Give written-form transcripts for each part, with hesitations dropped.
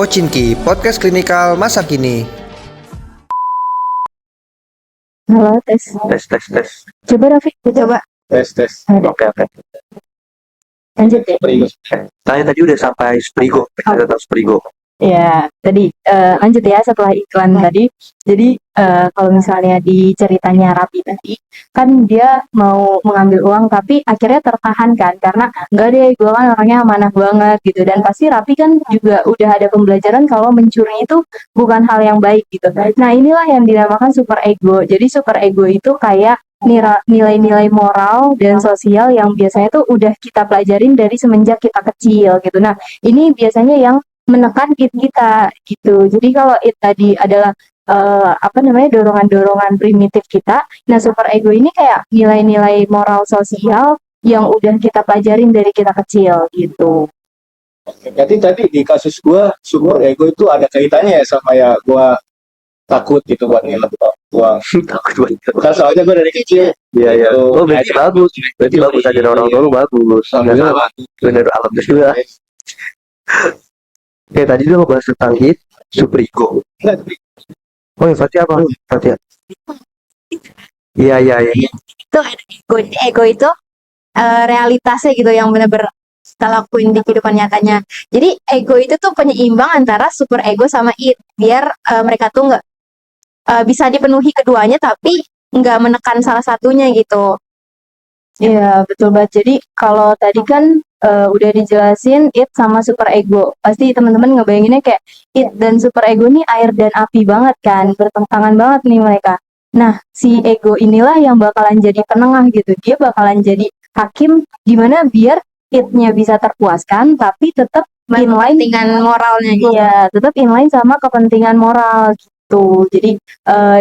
Pocinki, podcast klinikal masa kini. Halo, tes. Tes. Coba Rafiq, coba. Tes. Oke. Lanjut ya. Sprigo. Tadi udah sampai Sprigo. Kita tentang Sprigo. Ya, tadi lanjut ya setelah iklan tadi. Jadi kalau misalnya di ceritanya Rapi tadi, kan dia mau mengambil uang tapi akhirnya tertahankan karena enggak deh, gue kan orangnya amanah banget gitu. Dan pasti Rapi kan juga udah ada pembelajaran kalau mencuri itu bukan hal yang baik gitu. Nah inilah yang dinamakan super ego. Jadi super ego itu kayak nilai-nilai moral dan sosial yang biasanya tuh udah kita pelajarin dari semenjak kita kecil gitu. Nah ini biasanya yang menekan kita gitu. Jadi kalau it tadi adalah dorongan-dorongan primitif kita. Nah, super ego ini kayak nilai-nilai moral sosial yang udah kita pelajarin dari kita kecil gitu. Jadi tadi di kasus gua super ego itu ada kaitannya ya sama ya gua takut gitu buat nilai uang. Takut buat. Bukan soalnya gua dari kecil. Iya. Oh, berarti bagus. Berarti bagus aja orang tua lu bagus. Bener alhamdulillah. Oke, tadi lu bahas tentang hit super ego. Oh, ya, berarti apa? Berarti ya? Iya. Itu ego. Ego itu realitasnya gitu yang benar-benar kita lakuin di kehidupan nyatanya. Jadi ego itu tuh penyeimbang antara super ego sama it. Biar mereka tuh nggak bisa dipenuhi keduanya tapi nggak menekan salah satunya gitu. Iya, betul banget. Jadi kalau tadi kan udah dijelasin it sama super ego. Pasti teman-teman ngebayanginnya kayak it dan super ego nih air dan api banget kan, bertentangan banget nih mereka. Nah, si ego inilah yang bakalan jadi penengah gitu. Dia bakalan jadi hakim gimana biar it-nya bisa terpuaskan tapi tetap inline dengan moralnya. Iya, tetap inline sama kepentingan moral gitu. Jadi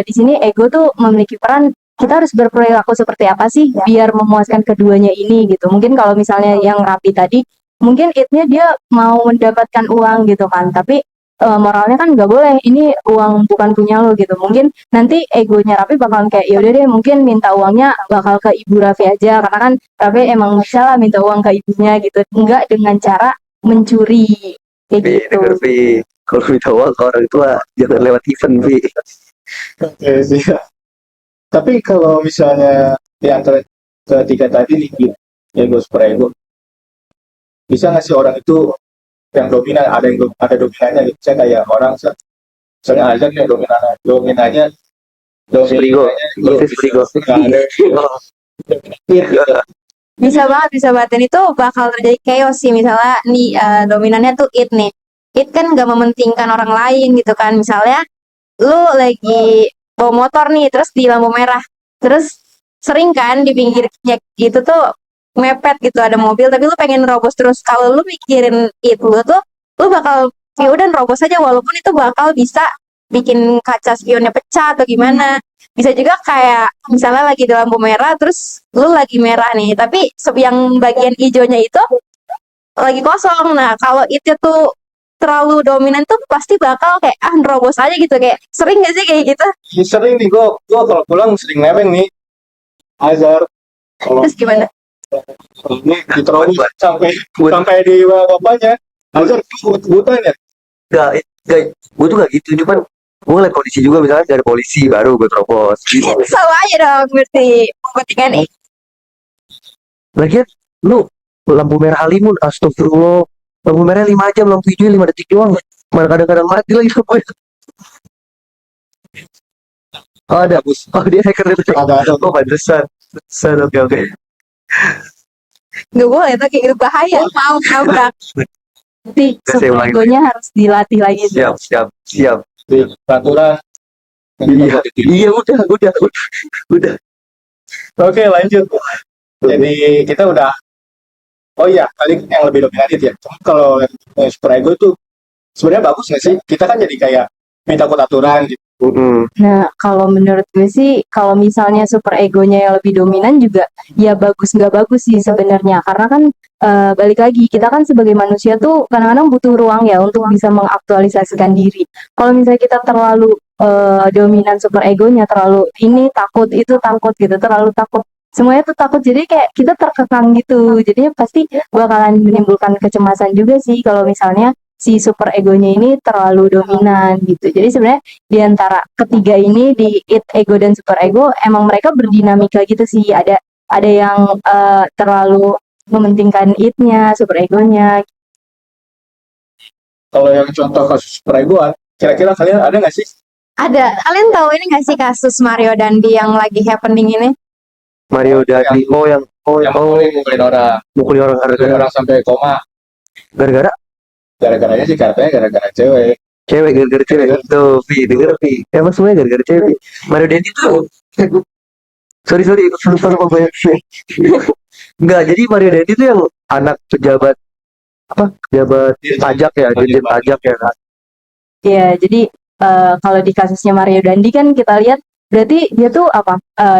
di sini ego tuh memiliki peran, kita harus berperilaku seperti apa sih biar memuaskan keduanya ini gitu. Mungkin kalau misalnya yang Rapi tadi, mungkin it-nya dia mau mendapatkan uang gitu kan, tapi moralnya kan nggak boleh, ini uang bukan punya lo gitu. Mungkin nanti egonya Rapi bakalan kayak yaudah deh mungkin minta uangnya bakal ke ibu Rafi aja, karena kan Rafi emang bisa lah minta uang ke ibunya gitu, enggak dengan cara mencuri kayak gitu. Kalau minta uang ke orang tua jangan lewat event, Bi. Oke, siap. Tapi kalau misalnya di antara ketiga tadi nih, ego super ego, bisa nggak sih orang itu yang dominan, ada dominannya gitu? Saya kayak orang, misalnya Azan nih dominannya Sprigo. Bisa banget. Dan itu bakal terjadi chaos sih. Misalnya nih dominannya tuh it nih. It kan gak mementingkan orang lain gitu kan. Misalnya lu lagi bawa motor nih terus di lampu merah. Terus sering kan di pinggirnya itu tuh mepet gitu ada mobil tapi lu pengen nerobos terus. Kalau lu mikirin it lu tuh lu bakal ya udah nerobos aja walaupun itu bakal bisa bikin kaca spionnya pecah atau gimana. Bisa juga kayak misalnya lagi di lampu merah terus lu lagi merah nih tapi yang bagian hijaunya itu lagi kosong. Nah kalau itu tuh terlalu dominan tuh pasti bakal kayak nerobos aja gitu. Kayak sering gak sih kayak gitu? Sering nih, gua kalau pulang sering nebeng nih Azhar. Terus gimana? Ini diterobos sampai di bapaknya. Azhar butuhnya. Gak, gue tuh gak gitu, cuman gue ngeliat kondisi juga, misalnya dari polisi baru gue terobos gitu. Sama aja dong berarti kepentingan nih. Lagian lu lampu merah Halimun, astagfirullah, lampu merah 5 jam, lampu hijau 5 detik doang, mana kadang-kadang mati lagi lampu. Oh ada, oh dia hacker itu. Ada. Oh pantesan, oke. Nggak boleh tuh kayak gitu, bahaya. Mau nabrak. Nanti super egonya harus dilatih lagi. Siap. Peraturan. Iya udah. Oke, lanjut. Jadi kita udah. Oh iya, kali yang lebih dominatif ya. Cuma kalau super ego itu sebenarnya bagus nggak sih? Kita kan jadi kayak minta takut aturan gitu. Nah, kalau menurut gue sih, kalau misalnya super egonya yang lebih dominan juga, ya bagus nggak bagus sih sebenarnya. Karena kan balik lagi, kita kan sebagai manusia tuh kadang-kadang butuh ruang ya untuk bisa mengaktualisasikan diri. Kalau misalnya kita terlalu dominan super egonya, terlalu ini takut, itu takut gitu, terlalu takut. Semuanya tuh takut, jadi kayak kita terkekang gitu. Jadinya pasti bakalan menimbulkan kecemasan juga sih kalau misalnya si super egonya ini terlalu dominan gitu. Jadi sebenarnya di antara ketiga ini di it, ego dan super ego emang mereka berdinamika gitu sih. Ada yang terlalu mementingkan it-nya, super egonya. Kalau yang contoh kasus peregoan, kira-kira kalian ada nggak sih? Ada, kalian tahu ini nggak sih kasus Mario Dandi yang lagi happening ini? Mario Dandi. Yang mukulin orang Mukulin orang gara-gara sampai koma. gara-gara Gara-garanya sih katanya gara-gara cewek. gara-gara cewek. Tuh, Vi, denger Vi. Emang semuanya gara-gara cewek. Mario Dandi tuh. sorry, lupa banyak. Enggak, jadi Mario Dandi tuh yang anak pejabat pejabat pajak ya, dirjen pajak ya kan. Iya, jadi kalau di kasusnya Mario Dandi kan kita lihat berarti dia tuh apa?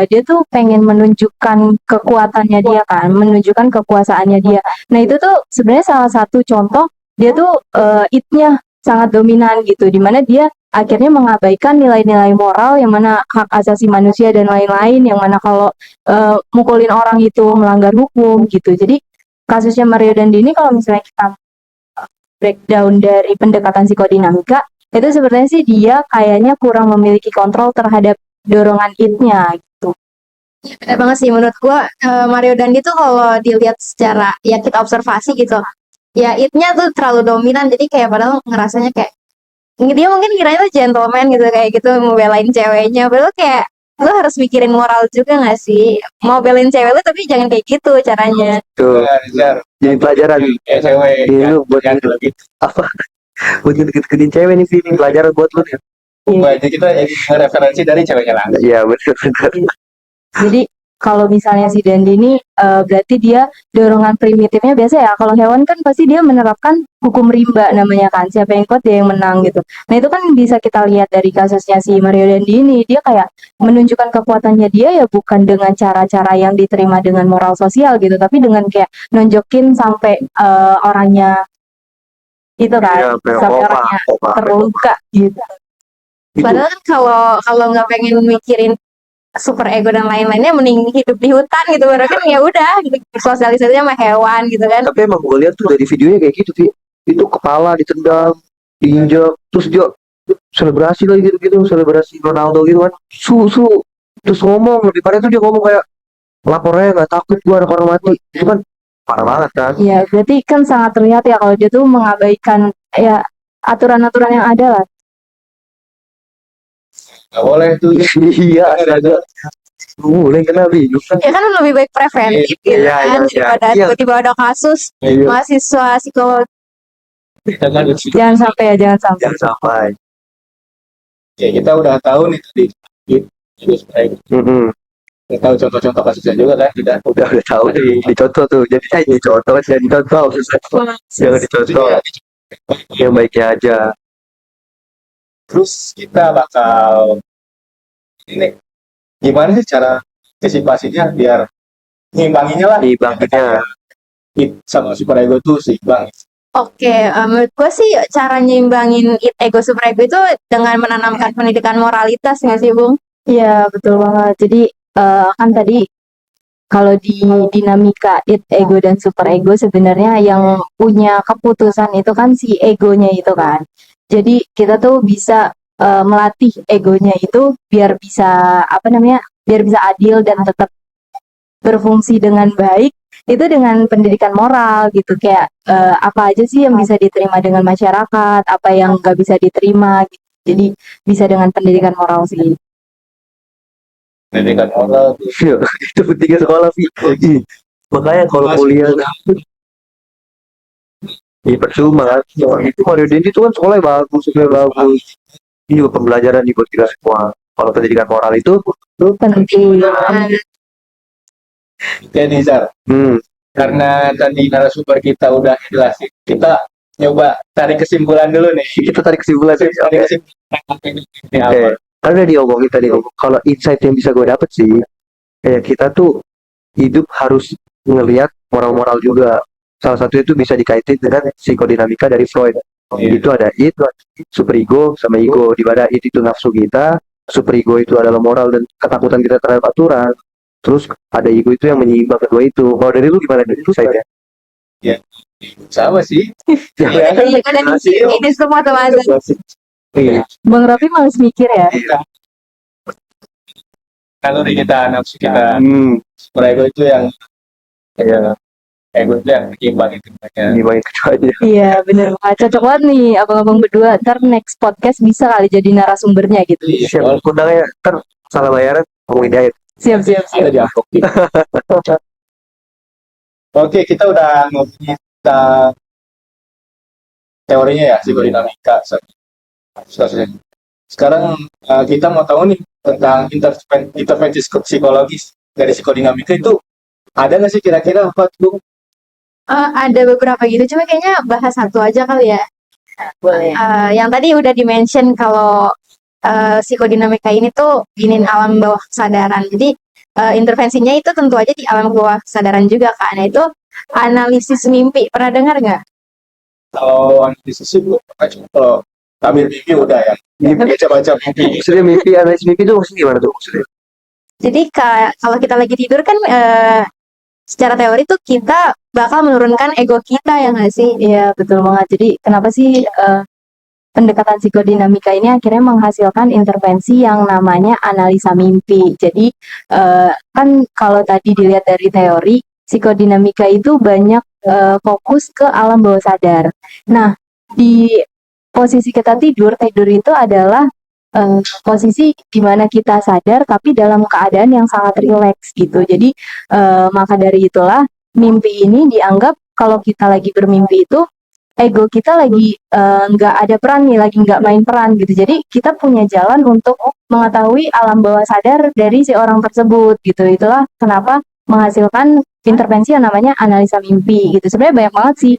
Dia tuh pengen menunjukkan kekuatannya dia kan, menunjukkan kekuasaannya dia. Nah itu tuh sebenarnya salah satu contoh dia tuh it-nya sangat dominan gitu, dimana dia akhirnya mengabaikan nilai-nilai moral yang mana hak asasi manusia dan lain-lain, yang mana kalau mukulin orang itu melanggar hukum gitu. Jadi kasusnya Mario Dandi ini kalau misalnya kita breakdown dari pendekatan psikodinamika, itu sebenarnya sih dia kayaknya kurang memiliki kontrol terhadap dorongan it-nya gitu. Benar banget sih menurut gua Mario Dandi tuh kalau dilihat secara ya kita observasi gitu, ya it-nya tuh terlalu dominan, jadi kayak padahal ngerasanya kayak dia mungkin kira itu gentleman gitu kayak gitu mau belain ceweknya, padahal kayak lo harus mikirin moral juga gak sih? Mau belain cewek lo tapi jangan kayak gitu caranya. Tuh, jadi pelajaran. Ya cewek. Ini lu buat gitu. apa? Buat ngedeket-deketin cewek nih, Vi. Ini pelajaran buat lu nih. Jadi kita jadi referensi dari ceweknya langsung. Iya, benar. Jadi kalau misalnya si Dandi ini berarti dia dorongan primitifnya biasa ya. Kalau hewan kan pasti dia menerapkan hukum rimba namanya kan. Siapa yang kuat dia yang menang gitu. Nah itu kan bisa kita lihat dari kasusnya si Mario Dandi ini. Dia kayak menunjukkan kekuatannya dia ya bukan dengan cara-cara yang diterima dengan moral sosial gitu. Tapi dengan kayak nonjokin sampai orangnya itu kan. Iya, Sampai koma. orangnya terluka gitu. Itu Padahal kan kalau nggak pengen mikirin super ego dan lain-lainnya mending hidup di hutan gitu, karena kan ya udah gitu, bersosialisasinya sama hewan gitu kan. tapi emang gue lihat tuh dari videonya kayak gitu, Vi. Itu kepala ditendang, diinjak, terus dia selebrasi lagi gitu-gitu, selebrasi Ronaldo gitu kan. Terus ngomong, lebih parah tuh dia ngomong kayak lapornya nggak takut gua anak orang mati. Itu kan parah banget kan. Ya berarti kan sangat terlihat ya kalau dia tuh mengabaikan ya aturan-aturan yang ada lah. Nggak boleh tuh. Iya, astaga. Boleh kena bingung kan. Ya kan lebih baik preventif gitu Iya, kan, iya, daripada iya. tiba-tiba ada kasus Iya. mahasiswa psikolog. Jangan Jangan sampai ya, jangan sampai. Jangan sampai. ya kita udah tahu nih tadi. Itu sebenarnya kita tahu contoh-contoh kasusnya juga kan kita. Udah tahu nih, dicontoh tuh. Jadi dicontoh, jangan dicontoh. Jangan dicontoh. Yang baiknya aja. Terus kita bakal ini gimana sih cara antisipasinya biar ngimbanginya lah. Ngimbanginnya. It sama super ego tuh seimbang. Oke, menurut gue sih cara nyimbangin it, ego, super ego itu dengan menanamkan pendidikan moralitas nggak sih, Bung? Iya, betul banget. Jadi kan tadi kalau di dinamika it, ego, dan super ego sebenarnya yang punya keputusan itu kan si egonya itu kan. Jadi kita tuh bisa melatih egonya itu biar bisa biar bisa adil dan tetap berfungsi dengan baik, itu dengan pendidikan moral gitu, kayak apa aja sih yang bisa diterima dengan masyarakat, apa yang nggak bisa diterima gitu. Jadi bisa dengan pendidikan moral sih. Pendidikan moral tuh. Iya, itu pentingnya sekolah, Vi. Makanya kalau kuliah percuma kan. Itu Mario Dendi itu kan sekolahnya bagus. Ini juga pembelajaran nih buat kita semua. Kalau pendidikan moral itu Penting. Ya Nizar, karena tadi narasumber kita udah jelasin, kita nyoba tarik kesimpulan dulu nih. kita tarik kesimpulan. Tarik kesimpulan ini apa? Karena udah diomongin tadi, kalau insight yang bisa gue dapet sih, kayak kita tuh hidup harus ngelihat moral-moral juga. Salah satu itu bisa dikaitin dengan psikodinamika dari Freud. Itu ada it, super ego, sama ego. Di mana it itu nafsu kita, super ego itu adalah moral dan ketakutan kita terhadap aturan. Terus ada ego itu yang menyeimbang kedua itu. Kalau dari lu gimana dari insight-nya? Ya, sama sih. Ya, Ya, Iya kan, dan ini semua teman-teman. iya. Bang Raffi males mikir ya. Naluri kita, nafsu kita, Hmm, super ego itu yang ya, ego itu yang imbang itu makanya. gimana kecuali. Iya bener banget, cocok banget nih abang-abang berdua. Ntar next podcast bisa kali jadi narasumbernya gitu. Iya, Siap, kundangnya ntar salah bayaran ngomongin diet. Siap siap siap. ada di amplop gitu. Oke, kita udah ngomongin tentang teorinya ya, psikodinamika. Sekarang kita mau tahu nih tentang intervensi psikologis dari psikodinamika itu ada nggak sih kira-kira apa tuh? Ada beberapa gitu, cuma kayaknya bahas satu aja kali ya. Boleh. Yang tadi udah di-mention kalau psikodinamika ini tuh giniin alam bawah kesadaran. Jadi intervensinya itu tentu aja di alam bawah kesadaran juga kan. Nah, itu analisis mimpi. Pernah dengar nggak? Kalau analisis sih belum pernah, cuma kalau ambil mimpi udah ya. Baca-baca mimpi. Maksudnya mimpi, analisis mimpi itu maksudnya gimana tuh maksudnya? Jadi kalau kita lagi tidur kan secara teori tuh kita bakal menurunkan ego kita ya nggak sih? Iya betul banget. Jadi kenapa sih pendekatan psikodinamika ini akhirnya menghasilkan intervensi yang namanya analisa mimpi. Jadi kan kalau tadi dilihat dari teori, psikodinamika itu banyak fokus ke alam bawah sadar. Nah, di posisi kita tidur itu adalah posisi di mana kita sadar tapi dalam keadaan yang sangat rileks gitu. Jadi maka dari itulah mimpi ini dianggap kalau kita lagi bermimpi itu ego kita lagi nggak ada peran nih, lagi nggak main peran gitu. Jadi kita punya jalan untuk mengetahui alam bawah sadar dari si orang tersebut gitu. Itulah kenapa menghasilkan intervensi yang namanya analisa mimpi gitu. Sebenarnya banyak banget sih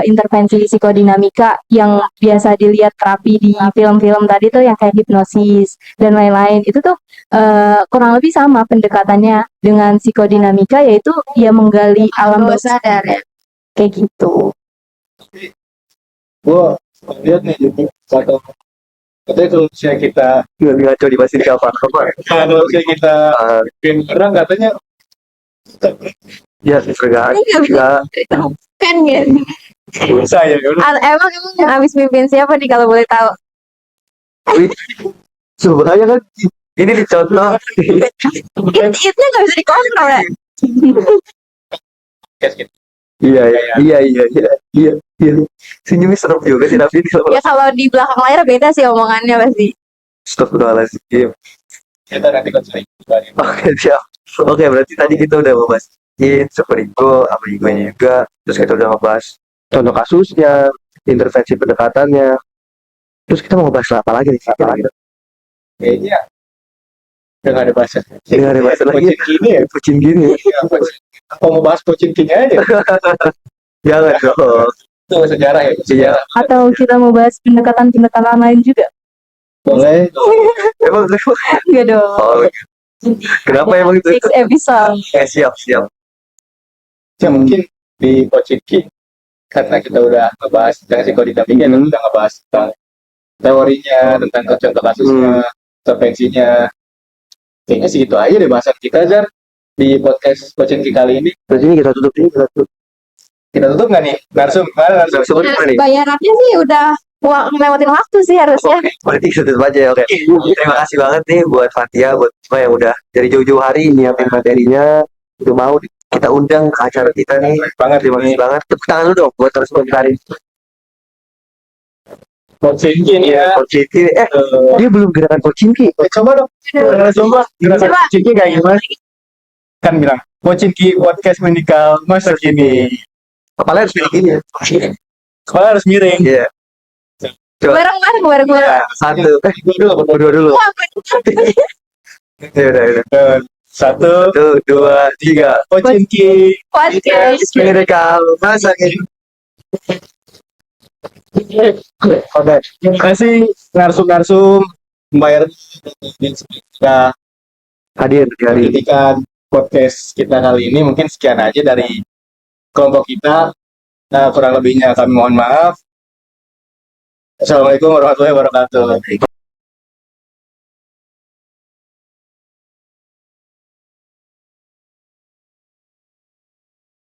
intervensi psikodinamika yang biasa dilihat terapi di film-film tadi tuh yang kayak hipnosis dan lain-lain. Itu tuh kurang lebih sama pendekatannya dengan psikodinamika, yaitu ya menggali alam bawah sadar ya. Kayak gitu. Gua lihat nih jadi satu. Katanya kalau misalnya kita Nggak ngaco di masih apa? kalau misalnya kita bikin orang katanya Ya, enggak. Kan gitu. susah ya. Emang habis mimpin siapa nih kalau boleh tahu? Sebenarnya kan ini dicontoh. Itu nggak bisa dikontrol ya. Iya. Senyumnya serem juga sih tapi Ya kalau di belakang layar beda sih omongannya pasti. Astagfirullahaladzim. Kita nanti konseling. Oke, siap. Oke, berarti tadi kita udah membahas super ego, apa egonya juga. Terus kita udah ngebahas contoh kasusnya, intervensi pendekatannya. Terus kita mau ngebahas apa lagi nih? Kayaknya udah nggak ada bahasa. Nggak ada bahasa lagi. Pocin gini ya. Kucing gini. Apa mau bahas pocin gini aja? Jangan dong. Itu sejarah ya. Sejarah. Atau kita mau bahas pendekatan-pendekatan lain juga? Boleh. Emang Enggak dong. oh, kenapa emang itu? Next episode. Siap. Ya mungkin di Pochinki karena kita udah ngebahas tentang psikodinamika dan udah ngebahas tentang teorinya, tentang contoh kasusnya, intervensinya. Kayaknya sih itu aja deh bahasan kita, Zar, di podcast Pochinki kali ini. Terus ini kita tutup. Kita tutup nggak nih? Narsum, mana narsum? Narsum gimana nih? Bayarannya sih udah ngelewatin waktu sih harusnya. Oke, berarti kita tutup aja ya. Oke. Terima kasih banget nih buat Fatia, buat semua yang udah dari jauh-jauh hari nyiapin materinya, udah mau kita undang ke acara kita nih. Terima kasih banget. Tepuk tangan dulu dong buat terus komentarin. Pochinki nih ya. Pochinki. Dia belum gerakan Pochinki. Coba dong. Coba. Gerakan Coba. Pochinki kayak gimana? Kan bilang Pochinki podcast medikal masa kini. Kepala harus begini ya. Kepala harus miring. Iya. Coba. Bareng. Satu. Berdua dulu. Wah, Ya udah. 1, 2, 3. Pochinki podcast. Miracle masa kini. Oke, terima kasih narsum-narsum membayar sudah Hadir di hari ini. menjadikan podcast kita kali ini. Mungkin sekian aja dari kelompok kita. Kurang lebihnya kami mohon maaf. Assalamualaikum warahmatullahi wabarakatuh.